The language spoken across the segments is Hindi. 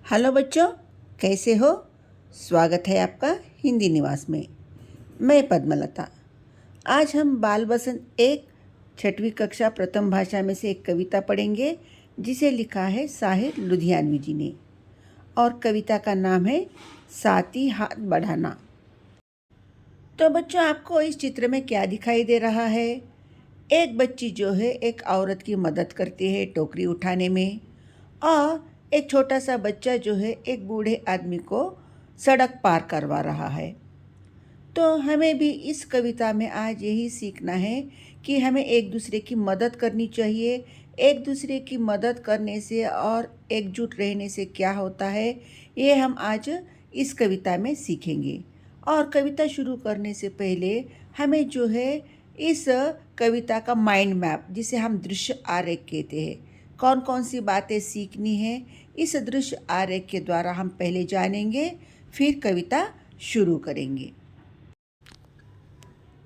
हेलो बच्चों, कैसे हो? स्वागत है आपका हिंदी निवास में। मैं पद्मलता। आज हम बाल बसंत एक छठवीं कक्षा प्रथम भाषा में से एक कविता पढ़ेंगे जिसे लिखा है साहिर लुधियानवी जी ने, और कविता का नाम है साथी हाथ बढ़ाना। तो बच्चों, आपको इस चित्र में क्या दिखाई दे रहा है? एक बच्ची जो है एक औरत की मदद करती है टोकरी उठाने में, और एक छोटा सा बच्चा जो है एक बूढ़े आदमी को सड़क पार करवा रहा है। तो हमें भी इस कविता में आज यही सीखना है कि हमें एक दूसरे की मदद करनी चाहिए। एक दूसरे की मदद करने से और एकजुट रहने से क्या होता है, ये हम आज इस कविता में सीखेंगे। और कविता शुरू करने से पहले हमें जो है इस कविता का माइंड मैप, जिसे हम दृश्य आरेख कहते हैं, कौन कौन सी बातें सीखनी है, इस दृश्य आरेख के द्वारा हम पहले जानेंगे, फिर कविता शुरू करेंगे।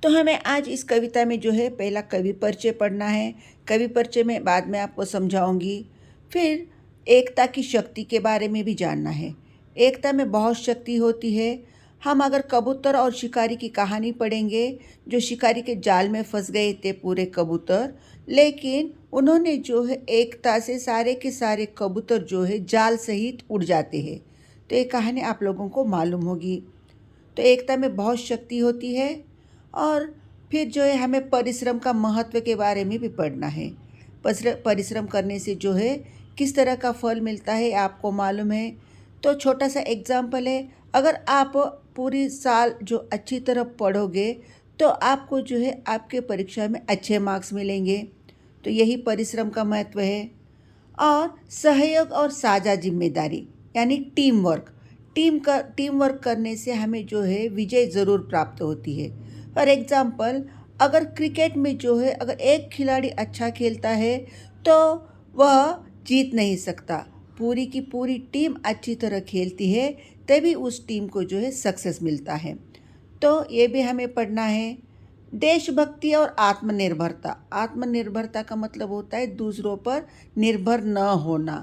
तो हमें आज इस कविता में जो है पहला कवि परिचय पढ़ना है। कवि परिचय में बाद में आपको समझाऊंगी। फिर एकता की शक्ति के बारे में भी जानना है। एकता में बहुत शक्ति होती है। हम अगर कबूतर और शिकारी की कहानी पढ़ेंगे, जो शिकारी के जाल में फंस गए थे पूरे कबूतर, लेकिन उन्होंने जो है एकता से सारे के सारे कबूतर जो है जाल सहित उड़ जाते हैं। तो ये कहानी आप लोगों को मालूम होगी। तो एकता में बहुत शक्ति होती है। और फिर जो है हमें परिश्रम का महत्व के बारे में भी पढ़ना है। परिश्रम करने से जो है किस तरह का फल मिलता है आपको मालूम है। तो छोटा सा एग्जाम्पल है, अगर आप पूरी साल जो अच्छी तरह पढ़ोगे तो आपको जो है आपके परीक्षा में अच्छे मार्क्स मिलेंगे। तो यही परिश्रम का महत्व है। और सहयोग और साझा जिम्मेदारी यानी टीम वर्क करने से हमें जो है विजय ज़रूर प्राप्त होती है। फॉर एग्ज़ाम्पल, अगर क्रिकेट में जो है अगर एक खिलाड़ी अच्छा खेलता है तो वह जीत नहीं सकता। पूरी की पूरी टीम अच्छी तरह खेलती है, तभी उस टीम को जो है सक्सेस मिलता है। तो ये भी हमें पढ़ना है। देशभक्ति और आत्मनिर्भरता। आत्मनिर्भरता का मतलब होता है दूसरों पर निर्भर न होना।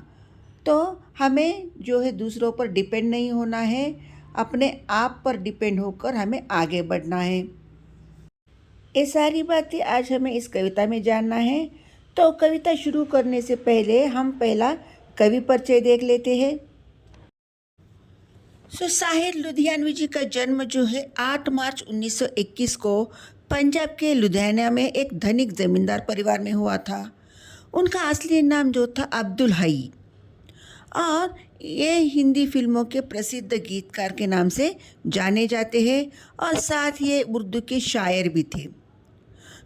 तो हमें जो है दूसरों पर डिपेंड नहीं होना है, अपने आप पर डिपेंड होकर हमें आगे बढ़ना है। ये सारी बातें आज हमें इस कविता में जानना है। तो कविता शुरू करने से पहले हम पहला कवि परिचय देख लेते हैं। साहिर लुधियानवी जी का जन्म जो है 8 मार्च 1921 को पंजाब के लुधियाना में एक धनिक जमींदार परिवार में हुआ था। उनका असली नाम जो था अब्दुल हई, और ये हिंदी फिल्मों के प्रसिद्ध गीतकार के नाम से जाने जाते हैं, और साथ ये उर्दू के शायर भी थे।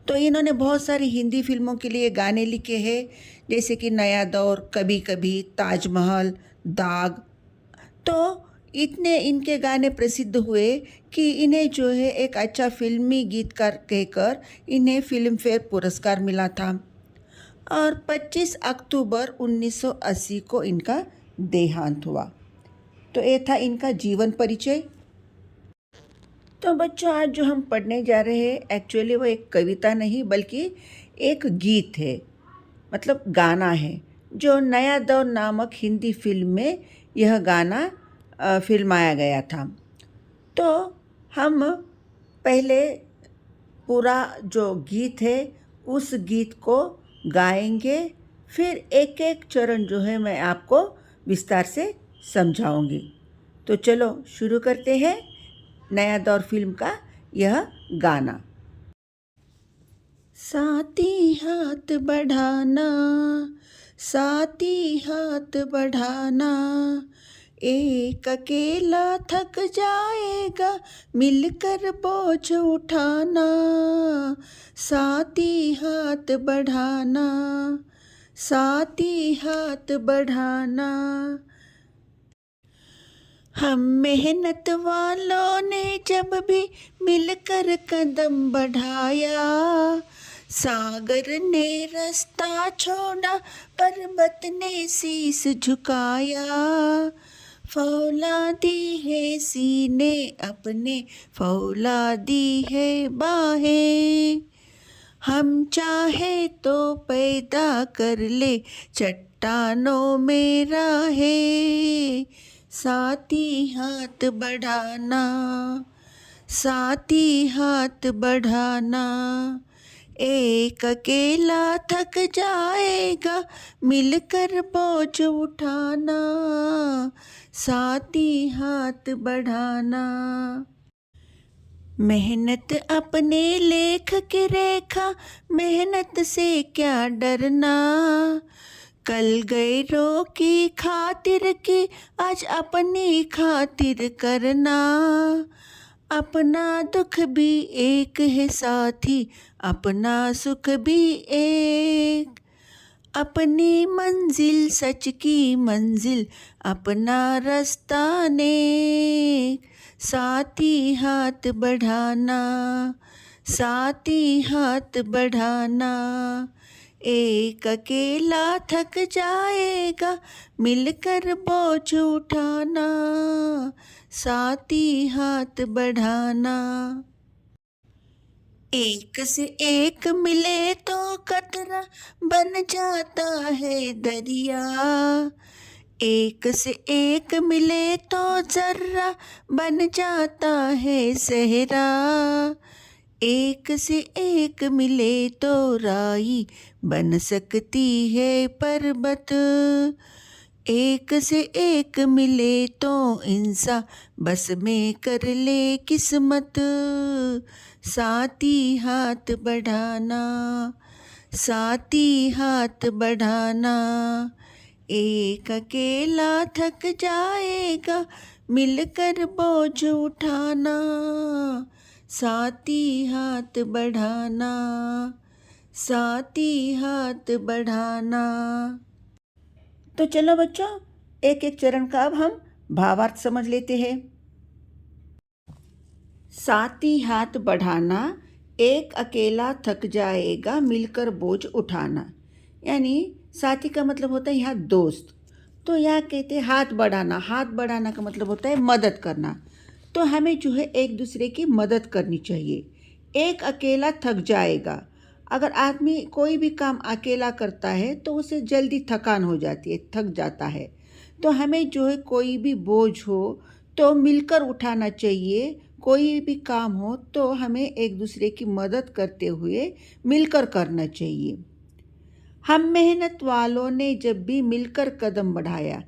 तो इन्होंने बहुत सारी हिंदी फिल्मों के लिए गाने लिखे हैं, जैसे कि नया दौर, कभी कभी, ताजमहल, दाग। तो इतने इनके गाने प्रसिद्ध हुए कि इन्हें जो है एक अच्छा फिल्मी गीतकार कहकर इन्हें फिल्म फेयर पुरस्कार मिला था। और 25 अक्टूबर 1980 को इनका देहांत हुआ। तो ये था इनका जीवन परिचय। तो बच्चों, आज जो हम पढ़ने जा रहे हैं एक्चुअली वो एक कविता नहीं बल्कि एक गीत है, मतलब गाना है, जो नया दौर नामक हिंदी फिल्म में यह गाना फिल्माया गया था। तो हम पहले पूरा जो गीत है उस गीत को गाएंगे, फिर एक एक चरण जो है मैं आपको विस्तार से समझाऊंगी। तो चलो शुरू करते हैं नया दौर फिल्म का यह गाना। साथी हाथ बढ़ाना, साथी हाथ बढ़ाना, एक अकेला थक जाएगा मिलकर बोझ उठाना। साथी हाथ बढ़ाना, साथी हाथ बढ़ाना। हम मेहनत वालों ने जब भी मिलकर कदम बढ़ाया, सागर ने रास्ता छोड़ा, पर्वत ने शीस झुकाया। फौलादी है सीने अपने, फौलादी है बाहें, हम चाहे तो पैदा कर ले चट्टानों में राहें, साथी हाथ बढ़ाना, साथी हाथ बढ़ाना। एक अकेला थक जाएगा, मिलकर बोझ उठाना, साथी हाथ बढ़ाना। मेहनत अपने लेख की रेखा, मेहनत से क्या डरना, कल गए रो की खातिर की आज अपनी खातिर करना। अपना दुख भी एक है साथी, अपना सुख भी एक, अपनी मंजिल सच की मंजिल, अपना रास्ता नेक, साथी हाथ बढ़ाना, साथी हाथ बढ़ाना। एक अकेला थक जाएगा, मिलकर बोझ उठाना, साथी हाथ बढ़ाना। एक से एक मिले तो कतरा बन जाता है दरिया, एक से एक मिले तो जर्रा बन जाता है सहरा, एक से एक मिले तो राई बन सकती है पर्वत, एक से एक मिले तो इंसान बस में कर ले किस्मत, साथी हाथ बढ़ाना, साथी हाथ बढ़ाना। एक अकेला थक जाएगा, मिलकर बोझ उठाना, साथी हाथ बढ़ाना, साथी हाथ बढ़ाना। तो चलो बच्चों, एक एक चरण का अब हम भावार्थ समझ लेते हैं। साथी हाथ बढ़ाना, एक अकेला थक जाएगा, मिलकर बोझ उठाना। यानी साथी का मतलब होता है यहाँ दोस्त। तो यहाँ कहते हैं हाथ बढ़ाना, हाथ बढ़ाना का मतलब होता है मदद करना। तो हमें जो है एक दूसरे की मदद करनी चाहिए। एक अकेला थक जाएगा, अगर आदमी कोई भी काम अकेला करता है तो उसे जल्दी थकान हो जाती है, थक जाता है। तो हमें जो है कोई भी बोझ हो तो मिलकर उठाना चाहिए, कोई भी काम हो तो हमें एक दूसरे की मदद करते हुए मिलकर करना चाहिए। हम मेहनत वालों ने जब भी मिलकर कदम बढ़ाया,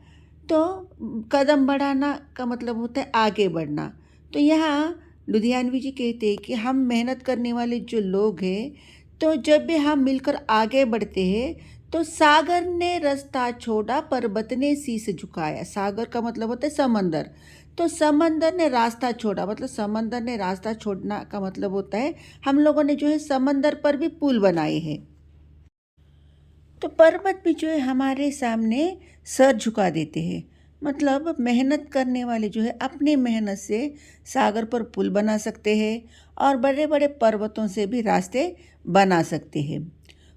तो कदम बढ़ाना का मतलब होता है आगे बढ़ना। तो यहाँ लुधियानवी जी कहते हैं कि हम मेहनत करने वाले जो लोग हैं, तो जब भी हम मिलकर आगे बढ़ते हैं तो सागर ने रास्ता छोड़ा, पर्वत ने शीश झुकाया। सागर का मतलब होता है समंदर। तो समंदर ने रास्ता छोड़ा, मतलब समंदर ने रास्ता छोड़ना का मतलब होता है हम लोगों ने जो है समंदर पर भी पुल बनाए हैं। तो पर्वत भी जो है हमारे सामने सर झुका देते हैं। मतलब मेहनत करने वाले जो है अपनी मेहनत से सागर पर पुल बना सकते हैं और बड़े बड़े पर्वतों से भी रास्ते बना सकते हैं।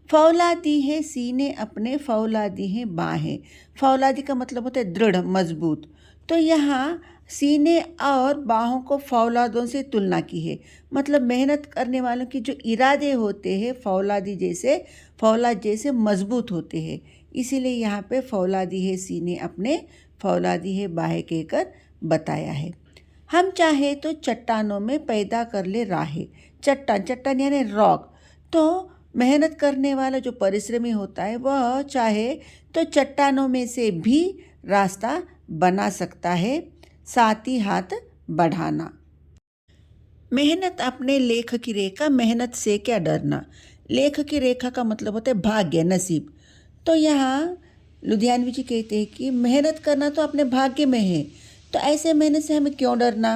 फौलादी है सीने अपने, फौलादी है बाहें। फौलादी का मतलब होता है दृढ़, मजबूत। तो यहाँ सीने और बाहों को फौलादों से तुलना की है। मतलब मेहनत करने वालों की जो इरादे होते हैं फौलादी जैसे, फौलाद जैसे मजबूत होते हैं। इसीलिए यहाँ पे फौलादी है सीने अपने, फौलादी है बाहें कहकर बताया है। हम चाहे तो चट्टानों में पैदा कर ले राहें। चट्टान, चट्टान यानी रॉक। तो मेहनत करने वाला जो परिश्रमी होता है वह चाहे तो चट्टानों में से भी रास्ता बना सकता है। साथी हाथ बढ़ाना। मेहनत अपने लेख की रेखा, मेहनत से क्या डरना। लेख की रेखा का मतलब होता है भाग्य, नसीब। तो यहाँ लुधियानवी जी कहते हैं कि मेहनत करना तो अपने भाग्य में है, तो ऐसे मेहनत से हमें क्यों डरना।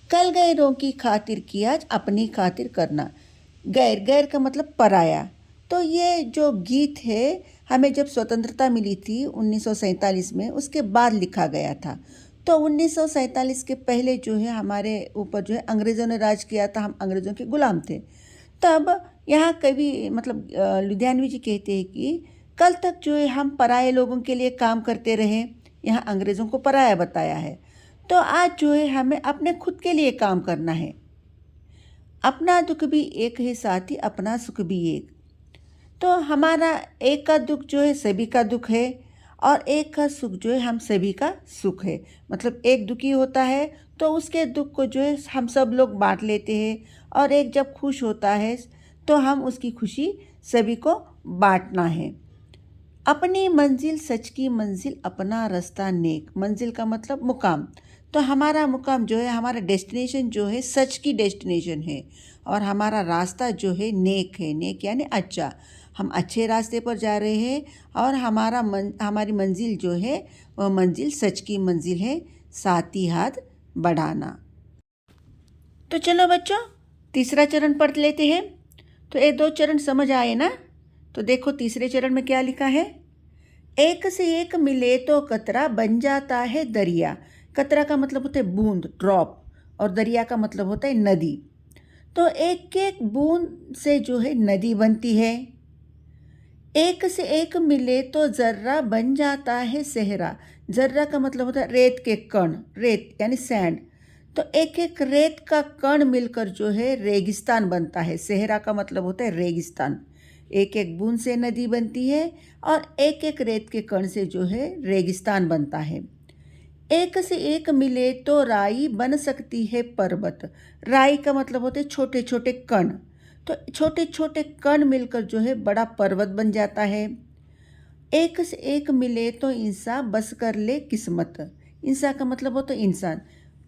कल गैरों की खातिर की आज अपनी खातिर करना। गैर, गैर का मतलब पराया। तो ये जो गीत है हमें जब स्वतंत्रता मिली थी 1947 में, उसके बाद लिखा गया था। तो 1947 के पहले जो है हमारे ऊपर जो है अंग्रेज़ों ने राज किया था, हम अंग्रेज़ों के गुलाम थे। तब यहाँ कवि मतलब लुधियानवी जी कहते हैं कि कल तक जो है हम पराये लोगों के लिए काम करते रहे, यहाँ अंग्रेज़ों को पराया बताया है। तो आज जो है हमें अपने खुद के लिए काम करना है। अपना दुख भी एक है साथी, अपना सुख भी एक। तो हमारा एक का दुख जो है सभी का दुख है, और एक का सुख जो है हम सभी का सुख है। मतलब एक दुखी होता है तो उसके दुख को जो है हम सब लोग बांट लेते हैं, और एक जब खुश होता है तो हम उसकी खुशी सभी को बांटना है। अपनी मंजिल सच की मंजिल, अपना रास्ता नेक। मंजिल का मतलब मुकाम। तो हमारा मुकाम जो है, हमारा डेस्टिनेशन जो है सच की डेस्टिनेशन है, और हमारा रास्ता जो है नेक है। नेक यानी अच्छा, हम अच्छे रास्ते पर जा रहे हैं, और हमारी मंजिल जो है वह मंजिल सच की मंजिल है, साथ ही हाथ बढ़ाना। तो चलो बच्चों, तीसरा चरण पढ़ लेते हैं। तो ये 2 चरण समझ आए ना? तो देखो तीसरे चरण में क्या लिखा है। एक से एक मिले तो कतरा बन जाता है दरिया। कतरा का मतलब होता है बूंद, ड्रॉप, और दरिया का मतलब होता है नदी। तो एक एक बूंद से जो है नदी बनती है। एक से एक मिले तो जर्रा बन जाता है सहरा। जर्रा का मतलब होता है रेत के कण, रेत यानी सैंड। तो एक एक रेत का कण मिलकर जो है रेगिस्तान बनता है। सहरा का मतलब होता है रेगिस्तान। एक एक बूंद से नदी बनती है, और एक एक रेत के कण से जो है रेगिस्तान बनता है। एक से एक मिले तो राई बन सकती है पर्वत। राई का मतलब होते हैं छोटे छोटे कण। तो छोटे छोटे कण मिलकर जो है बड़ा पर्वत बन जाता है। एक से एक मिले तो इंसान बस कर ले किस्मत। इंसान का मतलब होता है इंसान।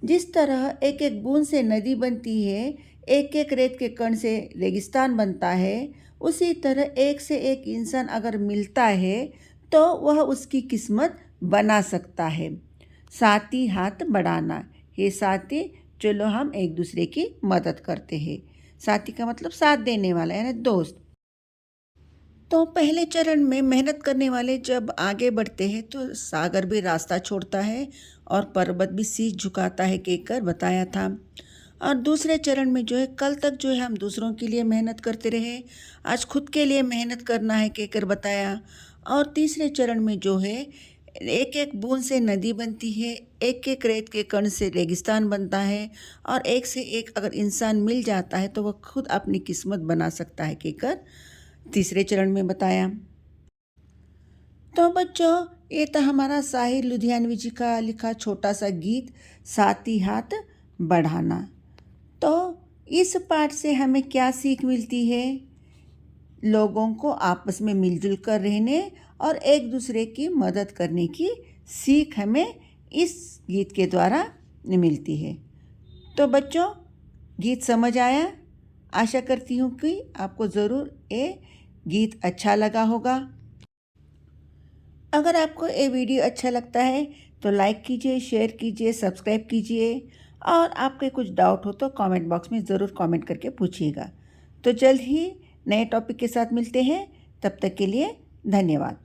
जिस तरह एक एक बूंद से नदी बनती है, एक एक रेत के कण से रेगिस्तान बनता है, उसी तरह एक से एक इंसान अगर मिलता है तो वह उसकी किस्मत बना सकता है। साथी हाथ बढ़ाना। हे साथी, चलो हम एक दूसरे की मदद करते हैं। साथी का मतलब साथ देने वाला यानी दोस्त। तो पहले चरण में मेहनत करने वाले जब आगे बढ़ते हैं तो सागर भी रास्ता छोड़ता है, और पर्वत भी शीश झुकाता है, कहकर बताया था। और दूसरे चरण में जो है कल तक जो है हम दूसरों के लिए मेहनत करते रहे, आज खुद के लिए मेहनत करना है, कहकर बताया। और तीसरे चरण में जो है एक एक बूंद से नदी बनती है, एक एक रेत के कण से रेगिस्तान बनता है, और एक से एक अगर इंसान मिल जाता है तो वह खुद अपनी किस्मत बना सकता है, कहकर तीसरे चरण में बताया। तो बच्चों, ये था हमारा साहिर लुधियानवी जी का लिखा छोटा सा गीत, साथ ही हाथ बढ़ाना। तो इस पाठ से हमें क्या सीख मिलती है? लोगों को आपस में मिलजुल कर रहने और एक दूसरे की मदद करने की सीख हमें इस गीत के द्वारा मिलती है। तो बच्चों, गीत समझ आया? आशा करती हूँ कि आपको ज़रूर ये गीत अच्छा लगा होगा। अगर आपको ये वीडियो अच्छा लगता है तो लाइक कीजिए, शेयर कीजिए, सब्सक्राइब कीजिए, और आपके कुछ डाउट हो तो कमेंट बॉक्स में ज़रूर कमेंट करके पूछिएगा। तो जल्द ही नए टॉपिक के साथ मिलते हैं, तब तक के लिए धन्यवाद।